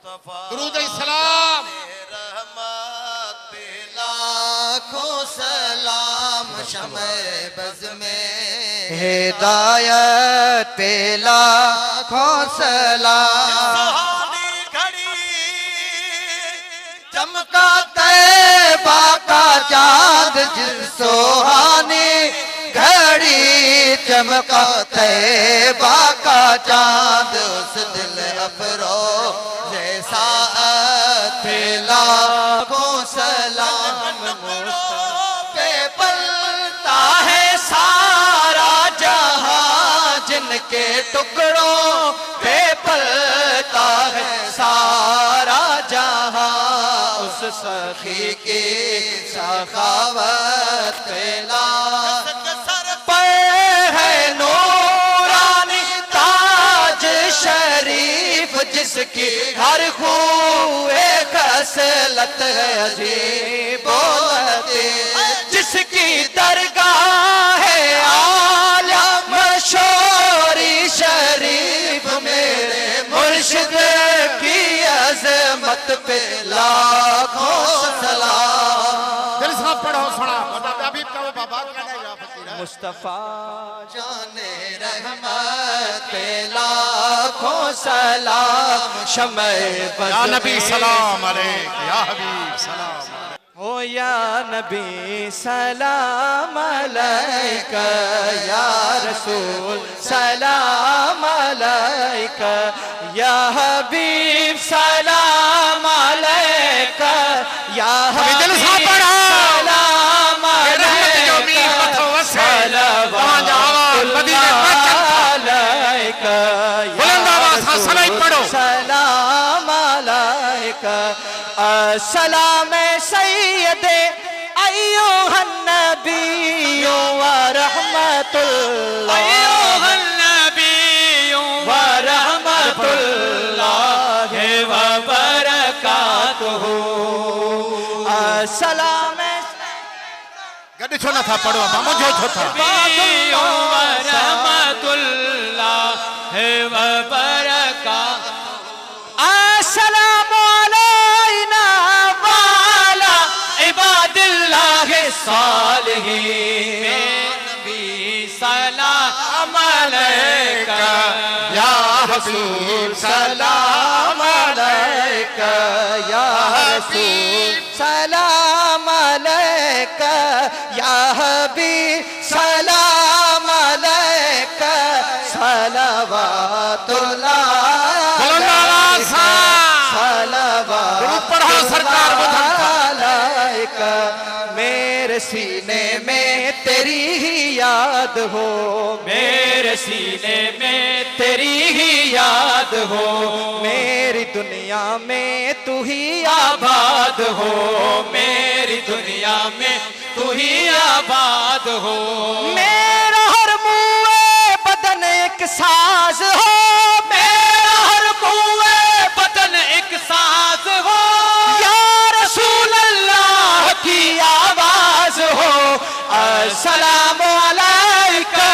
درود السلام رحمت پہ لاکھوں سلام شمع بز میں ہدایت پہ لاکھوں سلام سہانی گھڑی چمکا طیبہ کا چاند جس سہانی گھڑی چمکا طیبہ کا چاند اس دل افروز ساعت پہ لاکھوں سلام پہ پلتا ہے سارا جہاں جن کے ٹکڑوں پہ پلتا ہے سارا جہاں اس سخی کی سخاوت پہ سر پر ہے نورانی تاج شریف جس کی ہر خوئے خصلت ہے عجیب و لطیف جس کی درگاہ ہے عالیہ مشوری شریف میرے مرشد کی عظمت پہ لاکھوں سلام دل صاحب پڑھو سنا ابھی کا وہ بابا کہنا یا فقیر ہے مصطفیٰ جان رحمت پہ لاکھوں سلام شمع بز یا نبی سلام علیک یا حبیب سلام علیک او یا نبی سلام علیکہ یا رسول سلام علیکہ یا حبیب سلام علیکہ یا دل حبیب صاحب پڑھو سلام علیکہ صلوات علیکہ بلند آواز ہاں سنائی پڑھو سلام علیکہ السلام سید ایوہ النبی ورحمت اللہ ایوہ النبی ورحمت اللہ وبرکاتہ السلام گڑی چھونا تھا پڑھو ابا مجھے چھو تھا ورحمت اللہ وبرکاتہ السلام علینا وعلا عباد اللہ الصالحین نبی سلام علیکہ یا حبیب سلام علیکہ یا رسول سلام علیکہ یا حبیب سلام علیکہ صلوات اللہ میرے سینے میں تیری ہی یاد ہو میرے سینے میں تیری ہی یاد ہو میری دنیا میں تو ہی آباد ہو میری دنیا میں تو ہی آباد ہو میرا ہر منہ بدن ایک ساز ہو میرا ہر منہ بدن ایک ساز ہو یا رسول اللہ کی آواز ہو السلام علیکہ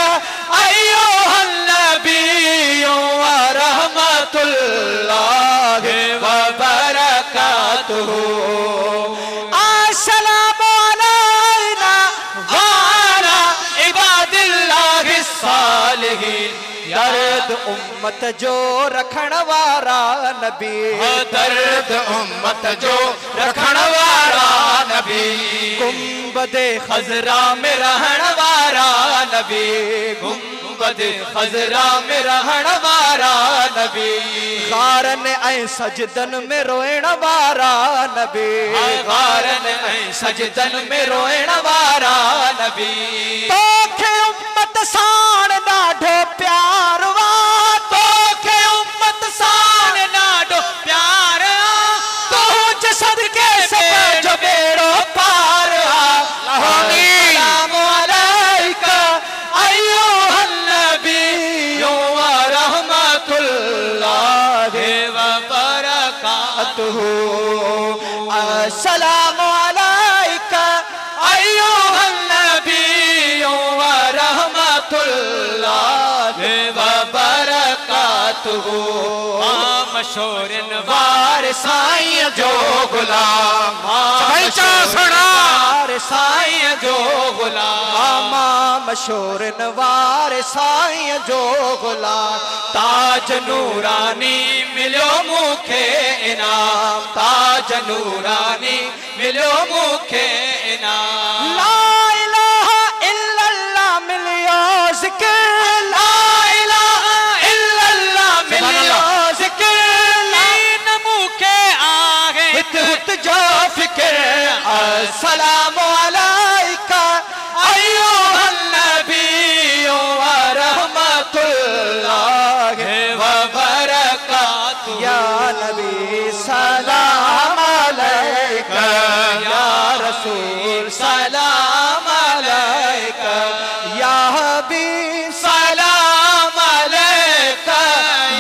ایوہ النبی ورحمت اللہ وبرکاتہ السلام علینا وعلا عباد اللہ الصالحین درد امت جو رکھن وارا نبی درد امت جو رکھن وارا نبی گنبد خضرا میں رہن وارا نبی گنبد خضرا میں رہن وارا نبی غارن اے سجدن میں روئن وارا نبی غارن اے سجدن میں روئن وارا نبی توکھے امت سان ڈاڈھو پیار تو کہ امت سان ڈاڈھو پیار تو جسد کے سے جو بیڑو پار السلام علیکہ ایوہ النبی ورحمت اللہ وبرکاتہ السلام علیکہ ایوہ النبی ورحمت اللہ وبرکاتہ مشور نوار साईं जो गुलाम सभई चा सुणा साईं जो गुलाम मशहूर नवार साईं जो गुलाम ताज नूरानी मिलियो मूंखे इनाम ताज नूरानी मिलियो मूंखे इनाम ला इलाहा इल्लल्लाह मिलियो ज़िक्र ला इलाहा इल्लल्लाह मिलियो ज़िक्र लीन मूंखे आहे हित हुत जो फ़िक्र अस्सलामु अलैका अय्युहन नबिय्यु व रहमतुल्लाहि व बरकातुहू या नबी सलाम अलैका या रसूल सलाम अलैका या हबीब सलाम अलैका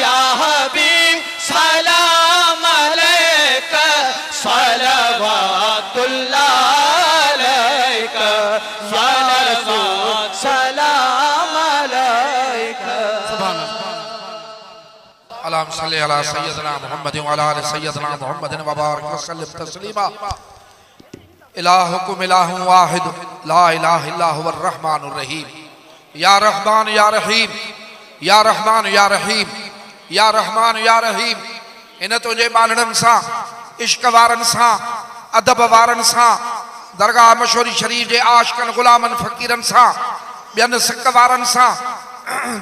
या हबीब सलाम अलैका सलवातुल्लाह अलैका या रसूल सलाम अलैका सुभान अल्लाह सल्ली अला सय्यदना मुहम्मद व अला आलि सय्यदना मुहम्मद व बारिक व सल्लिम तस्लीमा इलाहुकुम इलाहुन वाहिद ला इलाहा इल्ला हुवर रहमानुर रहीम या रहमान या रहीम या रहमान या रहीम या रहमान या रहीम इन तुझे बालड़न सा इश्क वारन सा अदब वारन सा दरगाह मशहूरी शरीफ जे आशिकन गुलामन फकीरन सा बियन सिक वारन सा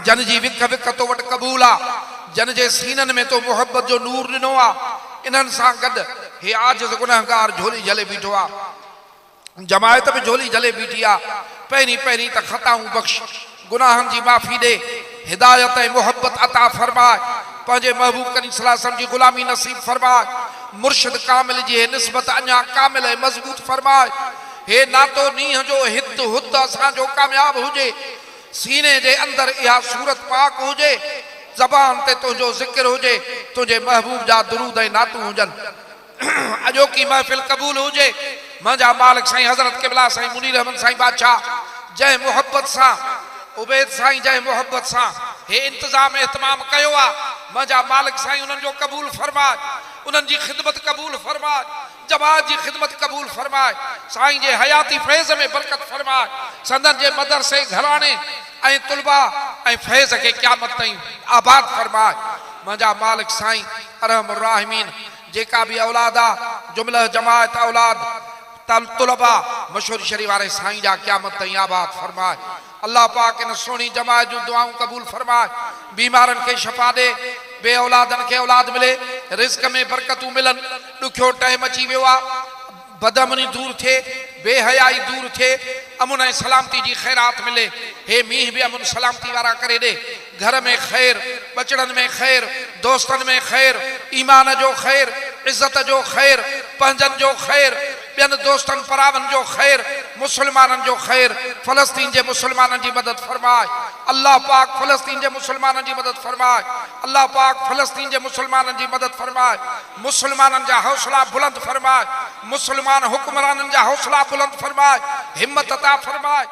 जन जी विक विक तो वट कबूला जन जे सीनन में तो मोहब्बत जो नूर दिनो आ इनन सा गड हे आजिज़ गुनहगार झोली जले बीठो आ जमायत भी झोली जले बीठी आ पहिरीं पहिरीं त खताऊं बख्श गुनाहन जी माफ़ी दे हिदायत ऐं मोहब्बत अता फरमाए पंहिंजे महबूब करीम सल्लल्लाहु अलैहि वसल्लम जी गुलामी नसीब फरमाए मुर्शिद कामिल जी निस्बत अञा कामिल ऐं मज़बूत फरमाए हे नातो नीह जो हित हुद असांजो कामयाब हुजे सीने जे अंदर इहा सूरत पाक हुजे ज़बान ते तुंहिंजो ज़िक्र हुजे तुंहिंजे महबूब जा दुरूद ऐं नातूं हुजनि अॼोकी महफ़िल क़बूल हुजे मुंहिंजा मालिक साईं हज़रत क़िबला साईं मुनीर अहमद साईं बादशाह जंहिं मोहब्बत सां उबैद साईं जंहिं मोहब्बत सां हे इंतज़ाम एहतमाम कयो आहे मुंहिंजा मालिक साईं उन्हनि जो क़बूल फरमाए उन्हनि जी ख़िदमत क़बूल फरमाए जमात जी ख़िदमत क़बूल फरमाए साईं जे हयाती फैज़ में बरकत फरमाए संदन जे मदरसे घराणे ऐं तुलबा ऐं फैज़ खे क़यामत ताईं आबाद फरमाए मुंहिंजा मालिक साईं अरहमुर राहिमीन जेका भी औलाद आ जुमला जमात औलाद तुलबा मशहूरी शरीफ वारे साईं जा क़यामत ताईं आबाद फरमाए अल्लाह पाक इन सोनी जमात जो दुआऊं कबूल फरमाए बीमारन के शफा दे बे औलादन के औलाद मिले रिज़्क में बरकतूं मिलन दुखियो टाइम अची वियो आ बदअमनी दूर थे बेहयाई दूर थे अमुन ऐं सलामती जी खैरात मिले हे मींह भी अमुन सलामती वारा करे दे घर में खैर बचड़न में खैर दोस्तन में खैर ईमान जो खैर इज्जत जो खैर पंजन जो खैर बियन दोस्तन परावन जो खैर मुसलमानन जो खैर फलस्तीन जे मुसलमानन जी मदद फरमाए अल्लाह पाक फलस्तीन जे मुसलमानन जी मदद फरमाए अल्लाह पाक फलस्तीन जे मुसलमानन जी मदद फरमाए मुसलमानन जा हौसला बुलंद फरमाए मुसलमान हुक्मरानन जा हौसला बुलंद फरमाए हिम्मत अता फरमाए।